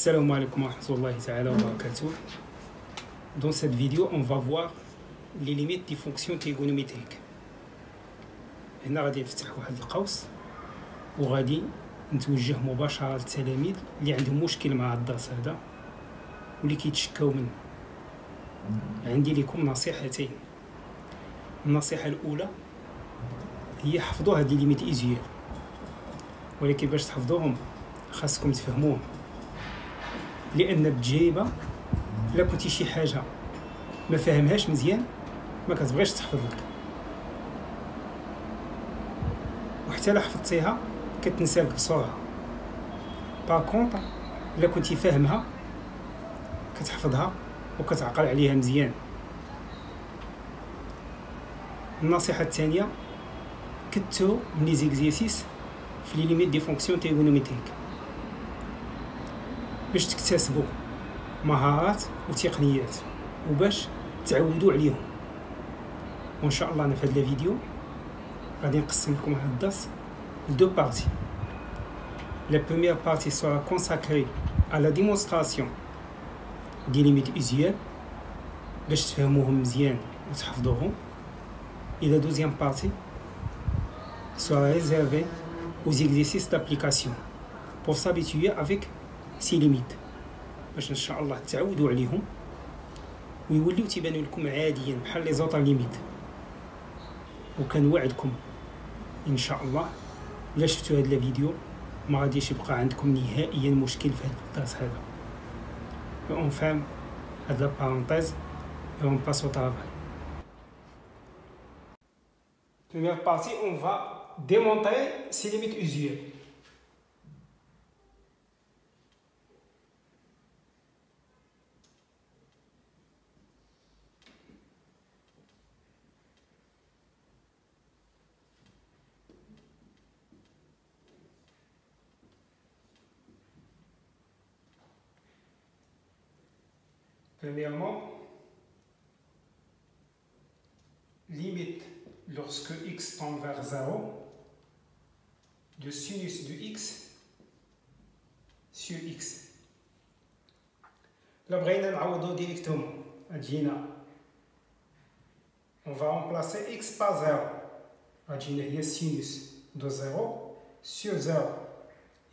Assalamu alaikum wa rahmatullahi ta'ala wa barakatuh. Dans cette vidéo, on va voir les limites des fonctions trigonométriques. هنا غادي نفتح واحد القوس وغادي نتوجه مباشرة للتلاميذ اللي عندهم مشكل مع الدرس هذا واللي كيتشكاو منه. عندي لكم نصيحتين. النصيحة الأولى هي حفظوا هاد لي ليميت إيزيال، ولكن باش تحفظوهم خاصكم تفهموهم، لأن بالتجربة إلا كنتي شي حاجة ما فاهمهاش مزيان ما كتبغيش تحفظ لك، وحتى لا حفظتيها كتنسالك بسرعة. باغ إلا كنتي فاهمها كتحفظها وكتعقل عليها مزيان. النصيحة الثانية، كتروا من لي زيكزيرسيس في لي ليميت دي فونكسيون تريغونوميتريك باش تكتسبوا مهارات وتقنيات وباش تعودوا عليهم. وان شاء الله انا في هذا الفيديو غادي نقسم لكم هذا الدرس لدو بارتي. La première partie sera consacrée à la démonstration des limites usuelles باش تفهموهم مزيان وتحفظوهم. Et la deuxième partie sera réservée aux exercices d'application pour s'habituer avec ces limites باش ان شاء الله تعودوا عليهم ويوليو تيبانوا لكم عاديين بحال لي زوطر ليميت. وكنوعدكم ان شاء الله الا شفتوا هذا الفيديو ما غاديش يبقى عندكم نهائيا مشكل في هذا الدرس هذا. اون فام هاد لا بارونتيز et on passe au travail. Première partie, on va démontrer ces limites usuelles. Premièrement, limite lorsque x tend vers 0 de sinus de x sur x. Là, بغينا نعوضو directement. أجينا on va remplacer x par 0. أجينا هي sinus de 0 sur 0.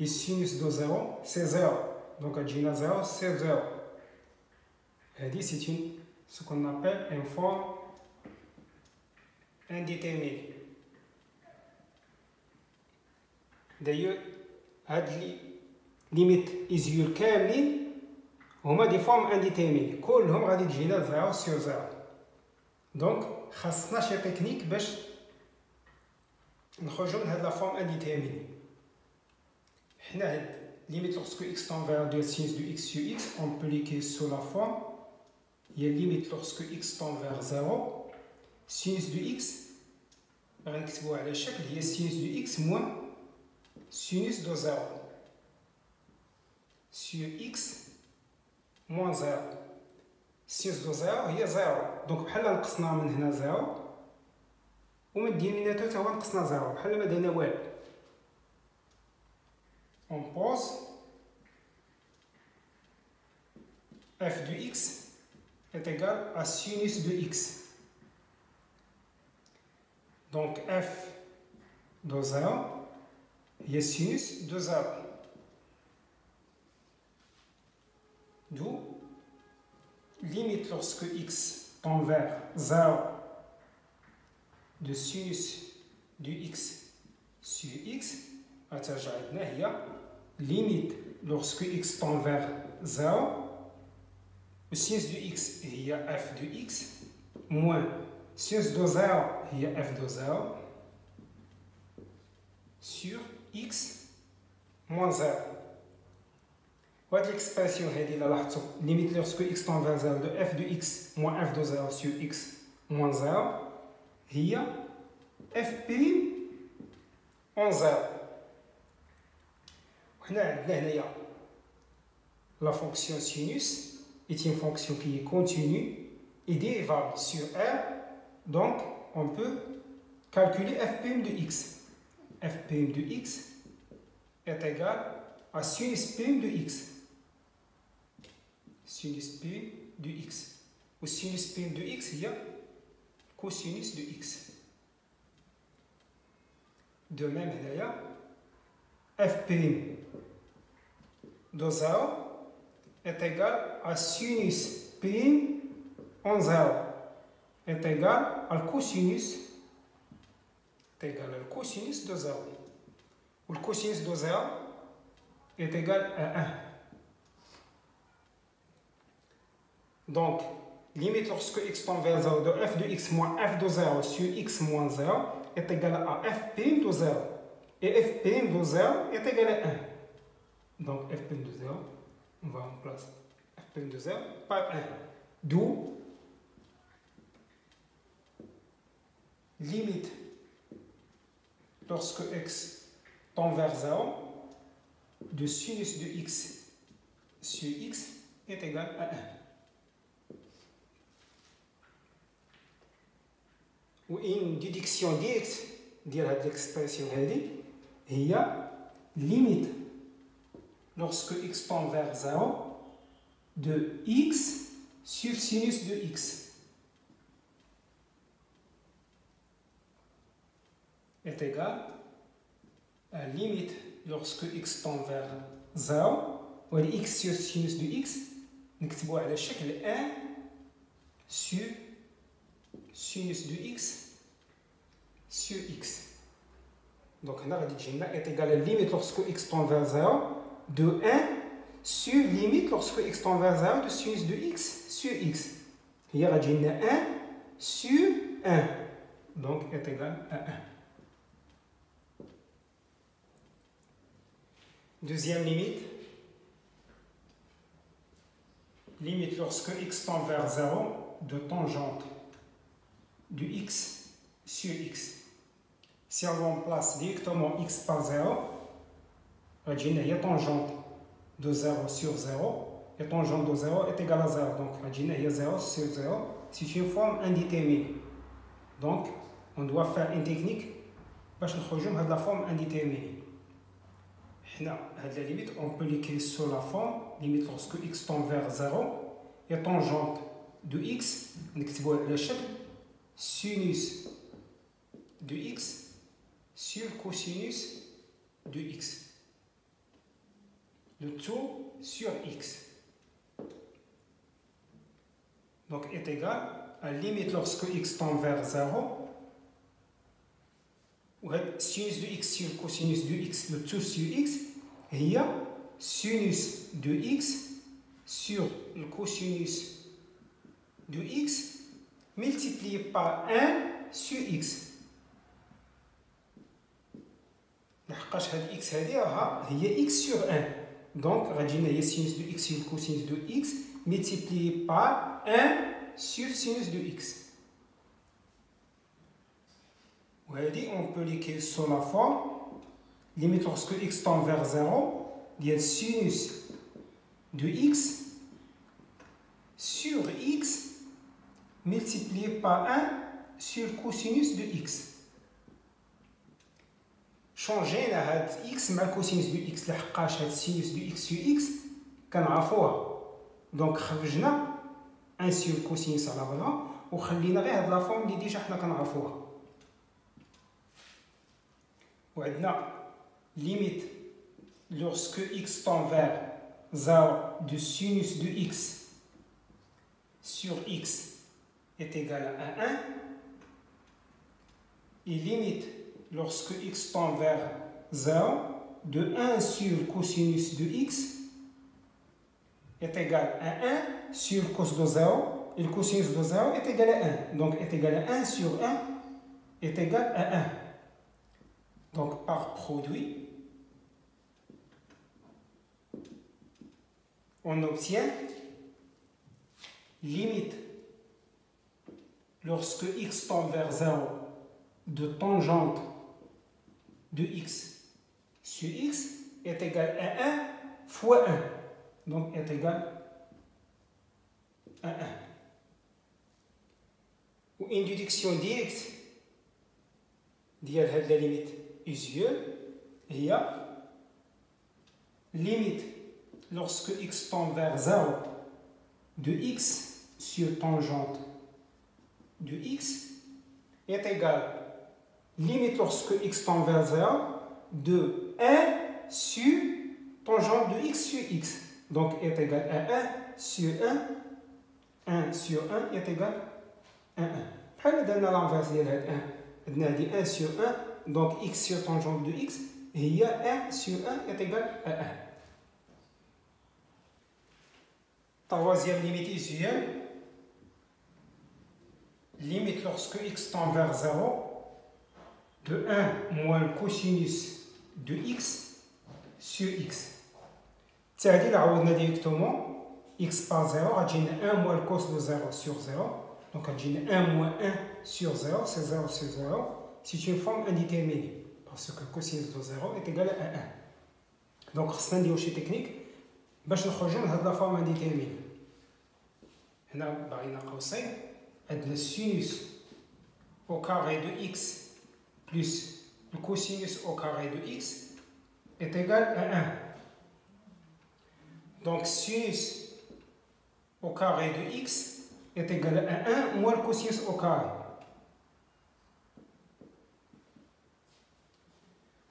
Et sinus de 0 c'est 0. Donc أجينا 0 sur 0. C'est ce qu'on appelle une forme indéterminée. D'ailleurs, les limites usuelles كاملين هما دي فورم indéterminées. كلهم غادي تجينا 0 sur 0. Donc خاصنا شي تكنيك باش نخرجوا من هاد لا فورم indéterminée. حنا هاد limite lorsque x tend vers 2 sinus de x sur x, on peut l'écrire sous la forme. Il y a limite lorsque x tend vers 0, sinus de x, غنكتبوها على شكل هي sinus de x moins sinus de 0 sur x moins 0. sinus de 0 هي 0. دونك بحال نقصنا من هنا 0 ومن الدينيميناتور تا هو نقصنا 0 بحال ما درنا والو. On pose f de x est égal à sinus de x. Donc f de 0 est sinus de 0. D'où limite lorsque x tend vers 0 de sinus de x sur x غترجع عندنا هي limite lorsque x tend vers 0 و sinus de x هي f de x moins sinus de 0 هي f de 0 sur x moins 0. وهاد l'expression هادي إلا لاحظتو limite lorsque x tend vers 0 de f de x moins f de 0 sur x moins 0 هي f prime en 0. وحنا عندنا هنايا la fonction sinus est une fonction qui est continue et dérivable sur R, donc on peut calculer f' de x. f' de x est égal à sinus prime de x. sinus P de x. Au sinus P de x, il y a cosinus de x. De même, il y a fp de 0 est égal à sinus p en 0 est égal à cosinus de 0. Où le cosinus de 0 est égal à 1. Donc, limite lorsque x tend vers 0 de f de x moins f de 0 sur x moins 0 est égal à fp de 0. Et fp de 0 est égal à 1. Donc, fp de 0, on va remplacer fp de 0 par 1. D'où limite lorsque x tend vers 0 de sinus de x sur x est égal à 1. Ou une déduction directe de l'expression il y a limite lorsque x tend vers 0 de x sur sinus de x est égal à limite lorsque x tend vers 0 ou x sur sinus de x نكتبوها على شكل 1 sur sinus de x sur x. Donc on a dit est égal à limite lorsque x tend vers 0 de 1 sur limite lorsque x tend vers 0 de sinus de x sur x. Il y a 1 sur 1. Donc est égal à 1. Deuxième limite. Limite lorsque x tend vers 0 de tangente de x sur x. Si on remplace directement x par 0, il y a tangente de 0 sur 0, et tangente de 0 est égal à 0. Donc, il y a 0 sur 0, c'est une forme indéterminée. Donc, on doit faire une technique pour nous de la forme indéterminée. La limite, on peut l'écrire sur la forme, limite lorsque x tend vers 0, et tangente de x, on écrit le chèque, sinus de x sur cosinus de x. Le tout sur x. Donc est égal à limite lorsque x tend vers 0, ou sinus de x sur cosinus de x, le tout sur x, et il y a sinus de x sur le cosinus de x multiplié par 1 sur x. لحقاش هاد x هي x sur 1. Donc غادي هي sinus de x sur cosinus de x multiplié par 1 sur sinus de x. وهذه on peut l'écrire sur la forme limite lorsque x tend vers 0, il y a sinus de x sur x multiplié par 1 sur cosinus de x. Changer x مع cosinus de x لحقاش هاد sinus de x sur x كنعرفوها. دونك خرجنا 1 sur cosinus على بعضها وخلينا غير هاد لا فورم اللي ديجا حنا كنعرفوها. وعندنا limite lorsque x tend vers 0 de sinus de x sur x est égal à 1 et limite lorsque x tend vers 0 de 1 sur cosinus de x est égal à 1 sur cos de 0 et le cosinus de 0 est égal à 1. Donc est égal à 1 sur 1 est égal à 1. Donc par produit, on obtient limite lorsque x tend vers 0 de tangente de x sur x est égal à 1 fois 1. Donc est égal à 1. Ou une déduction directe ديال la limite usuelle, il y a limite lorsque x tend vers 0 de x sur tangente de x est égal, limite lorsque x tend vers 0, de 1 sur tangente de x sur x. Donc est égal à 1 sur 1. 1 sur 1 est égal à 1. بحال درنا l'envers ديال هاد 1. عندنا هادي 1 sur 1, donc x sur tangente de x هي 1 sur 1 est égal à 1. Troisième limite usuelle, limite lorsque x tend vers 0, de 1 moins le cosinus de x sur x. C'est-à-dire, là, on a directement x par 0, on a 1 moins le cos de 0 sur 0. Donc, on a 1 moins 1 sur 0, c'est 0 sur 0. C'est une forme indéterminée, parce que le cosinus de 0 est égal à 1. Donc, c'est une technique, باش نخرجوا من هاد لا فورم indéterminée. هنا باغيين قوسين عندنا sinus au carré de x plus le cosinus au carré de x est égal à 1. Donc sinus au carré de x est égal à 1 moins le cosinus au carré.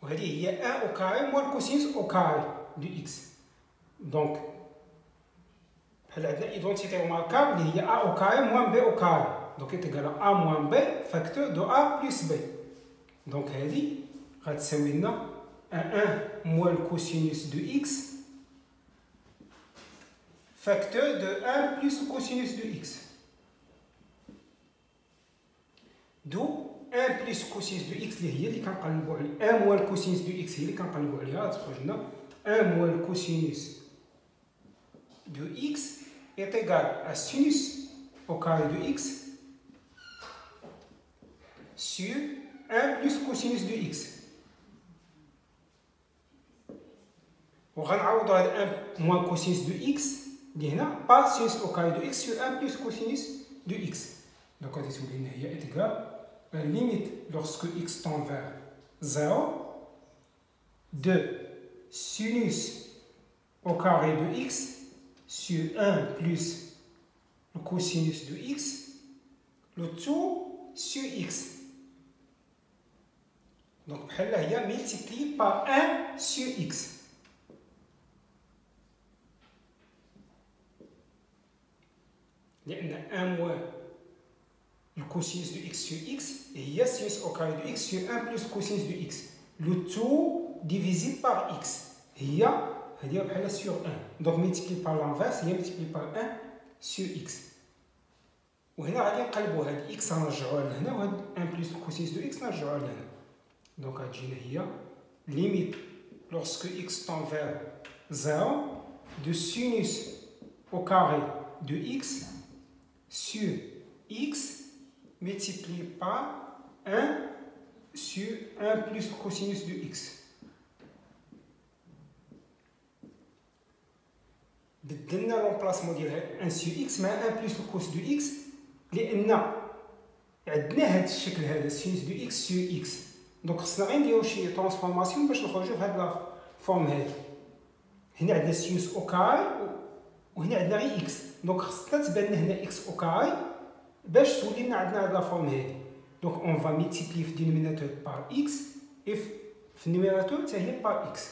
وهذه هي 1 au carré moins le cosinus au carré de x. Donc بحال عندنا ايدونتيتي remarquable اللي هي a au carré moins b au carré. Donc est égal à a moins b facteur de a plus b. Donc هذه غتساوي لنا 1 moins le cosinus de x facteur de 1 plus le cosinus de x. D'où 1 plus le cosinus de x اللي هي اللي كنقلبوا على 1 moins le cosinus de x هي اللي كنقلبوا عليها تخرج لنا 1 moins le cosinus de x est égal à sinus au carré de x sur 1 plus cosinus de x. وغنعوضوا هذا 1 moins cosinus de x اللي هنا par sinus au carré de x sur 1 plus cosinus de x. Donc غادي تولي لنا هي égal à limite lorsque x tend vers 0 de sinus au carré de x sur 1 plus le cosinus de x, le tout sur x. Donc, elle est multipliée par 1 sur x. Il y a 1 moins le cosinus de x sur x, et il y a sinus au carré de x sur 1 plus le cosinus de x. Le tout divisé par x. Il y a هذه بحال sur 1. Donc multiplié par l'inverse هي multiplié par 1 sur x. وهنا غادي نقلبوا هاد x نرجعوها لهنا وهاد 1 plus le cosinus de x نرجعوها لهنا. Donc غتجينا هي limite lorsque x tend vers 0 de sinus au carré de x sur x multiplié par 1 sur 1 plus le cosinus de x. بدلنا لومبلاسمون ديال 1 سي اكس مع 1 بلس الكوس دو اكس لان عندنا هذا الشكل هذا سينوس دو اكس سي اكس. دونك خصنا غير نديرو شي ترانسفورماسيون باش نخرجوا بهاد لا فورم هادي. هنا عندنا سينوس او كاري وهنا عندنا غير اكس. دونك خصنا تبان لنا هنا اكس او كاري باش تولي لنا عندنا هاد لا فورم هادي. دونك اون فا ملتيبلي في دينوميناتور بار اكس اي في النيميراتور حتى هي بار اكس.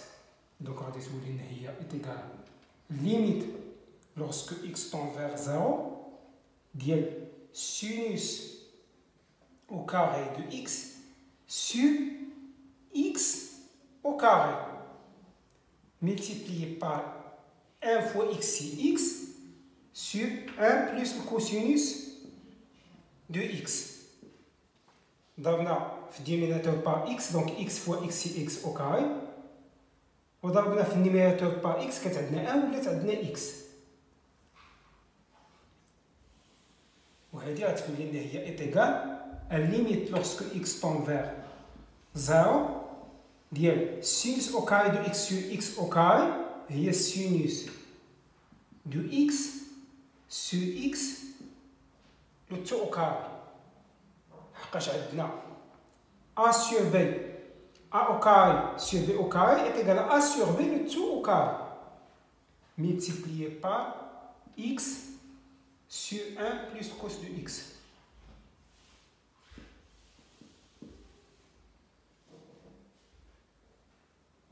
دونك غادي تولي لنا هي ايتيغال limite lorsque x tend vers 0 dièle sinus au carré de x sur x au carré multiplié par 1 fois x sur x sur 1 plus le cosinus de x. ضربنا في الدينوميناتور par x donc x fois x sur x au carré وضربنا في النيميراتور بار اكس كانت عندنا 1 ولات عندنا اكس. وهذه غتكون لنا هي ايتيغال الليميت لوغسكو اكس طون فيغ 0 ديال سينوس او كاري دو اكس سور اكس او كاري هي سينوس دو اكس سور اكس لو تو او كاري. حقاش عندنا ا سور بي a au carré sur b au carré est égal à a sur b le tout au carré multiplié par x sur 1 plus cos de x.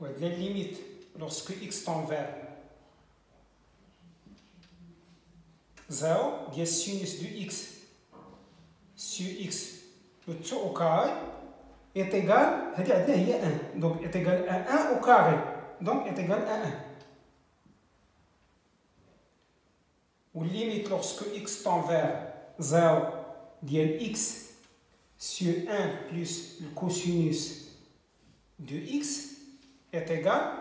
Ouais, la limite lorsque x tend vers 0, il y a sinus de x sur x, le tout au carré est égal à 1. Donc est égal à 1 au carré. Donc est égal à 1. Ou limite lorsque x tend vers 0, il y a x sur 1 plus le cosinus de x est égal,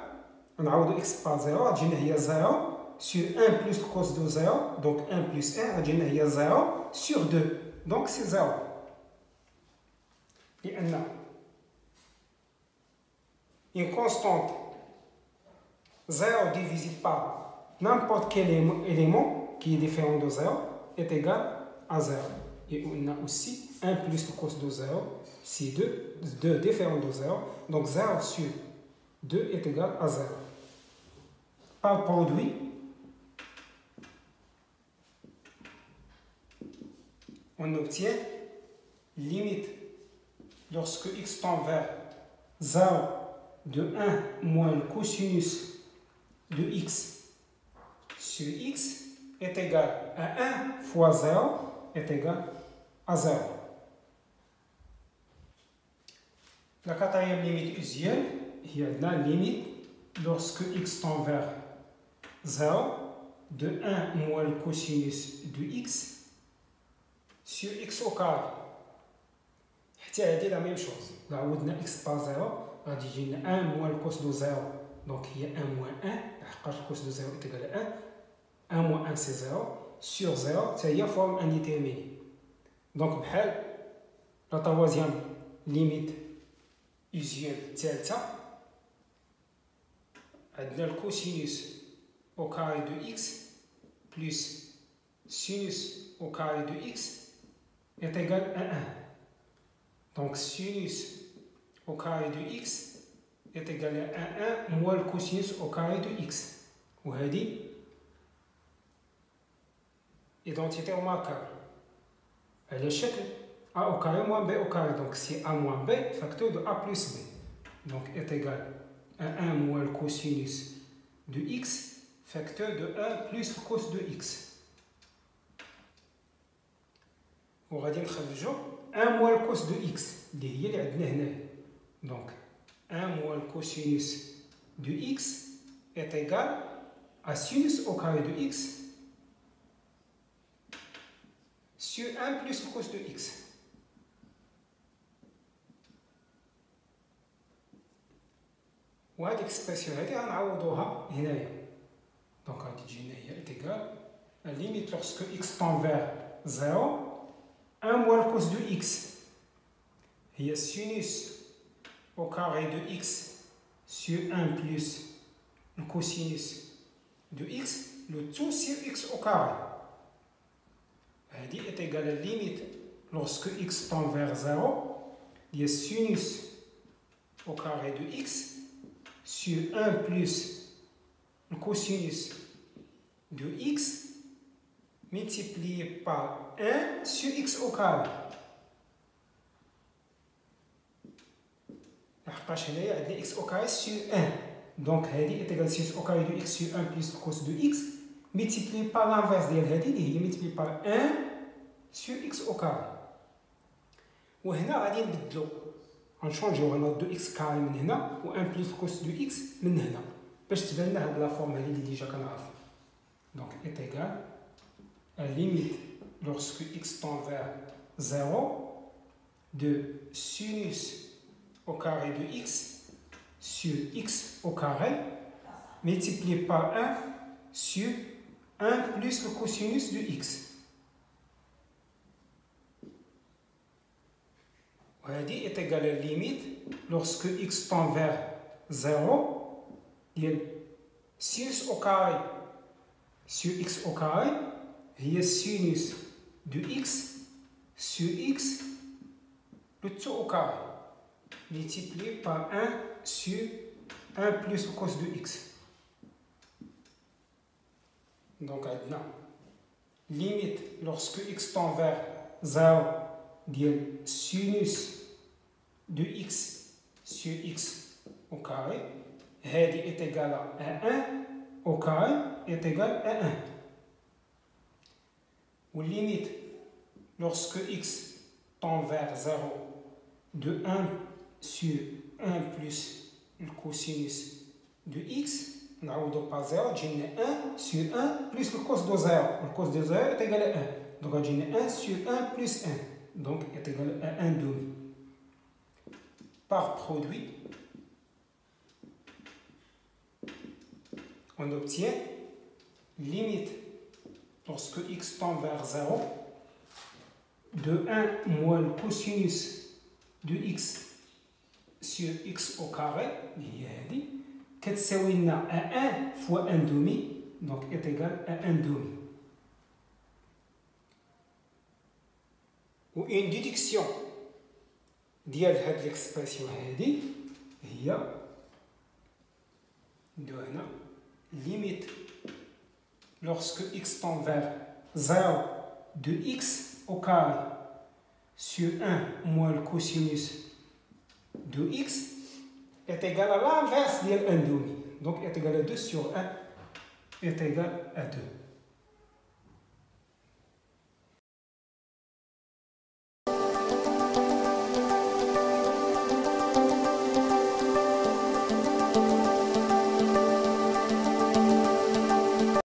on a x par 0, il y a 0 sur 1 plus le cos de 0, donc 1 plus 1, il y a 0 sur 2, donc c'est 0. Et une constante 0 divisé par n'importe quel élément qui est différent de 0 est égal à 0. Et on a aussi 1 plus le cos de 0, c'est 2 différent de 0, donc 0 sur 2 est égal à 0. Par produit, on obtient limite lorsque x tend vers 0 de 1 moins le cosinus de x sur x est égal à 1 fois 0 est égal à 0. La quatrième limite usuelle, il y a la limite lorsque x tend vers 0 de 1 moins le cosinus de x sur x au carré. C'est la même chose. Là où on a x par 0, on a 1 moins le cos de 0. Donc il y a 1 moins 1. Le cos de 0 est égal à 1. 1 moins 1 c'est 0. Sur 0, ça y est, forme indéterminée. Donc la troisième limite usuelle, c'est ça. On a le cosinus au carré de x plus sinus au carré de x est égal à 1. Donc sinus au carré de x est égal à 1 moins le cosinus au carré de x. Ou هذه identité remarquable. Elle est chacun a au carré moins b au carré. Donc c'est a moins b facteur de a plus b. Donc est égal à 1 moins le cosinus de x facteur de 1 plus le cos de x. وغادي نخرجوا 1 moins le cos de x اللي هي اللي عندنا هنا. Donc 1 moins le cosinus de x est égal à sinus au carré de x sur 1 plus le cos de x. وهذه الاكسبرسيون هذه غنعوضوها هنايا. دونك غادي تجينا هي انتيغال limite lorsque x tend vers 0 1 moins le cos de x هي sinus au carré de x sur 1 plus le cosinus de x, le tout sur x au carré. هذه est égal à limite lorsque x tend vers 0 il y a sinus au carré de x sur 1 plus le cosinus de x multiplié par 1 sur x au carré. لحقاش هنايا عندنا x au carré sur 1. Donc هذه est égal à sinus au carré de x sur 1 plus le cos de x multiplié par l'inverse ديال هذه اللي هي multiplié par 1 sur x au carré. وهنا غادي نبدلو غنشونجيو غنردو x carré من هنا و 1 plus le cos de x من هنا باش تبان لنا هاد لا فورم هذه اللي ديجا كنعرفو. Donc est égal à limite lorsque x tend vers 0 de sinus au carré de x sur x au carré multiplié par 1 sur 1 plus le cosinus de x. وهذه est égal à limite lorsque x tend vers 0 il y a sinus au carré sur x au carré il y a sinus de x sur x le tout au carré multiplié par 1 sur 1 plus le cos de x. Donc, maintenant, limite lorsque x tend vers 0 ديال sinus de x sur x au carré هذه est égal à 1 au carré est égal à 1 ou limite lorsque x tend vers 0 de 1 sur 1 plus le cosinus de x نعوضو par 0 تجينا 1 sur 1 plus le cos de 0 le cos de 0 est égal à 1 donc تجينا 1 sur 1 plus 1 donc est égal à 1 demi par produit on obtient limite lorsque x tend vers 0 de 1 moins le cosinus de x sur x au carré هي هذه كتساوي لنا 1 fois 1 demi donc est égal à 1 demi و une déduction ديال هاد l'expression هذه هي ندو هنا limite lorsque x tend vers 0 de x au carré sur 1 moins le cosinus de x est égal à l'inverse de 1 demi. Donc est égal à 2 sur 1 est égal à 2.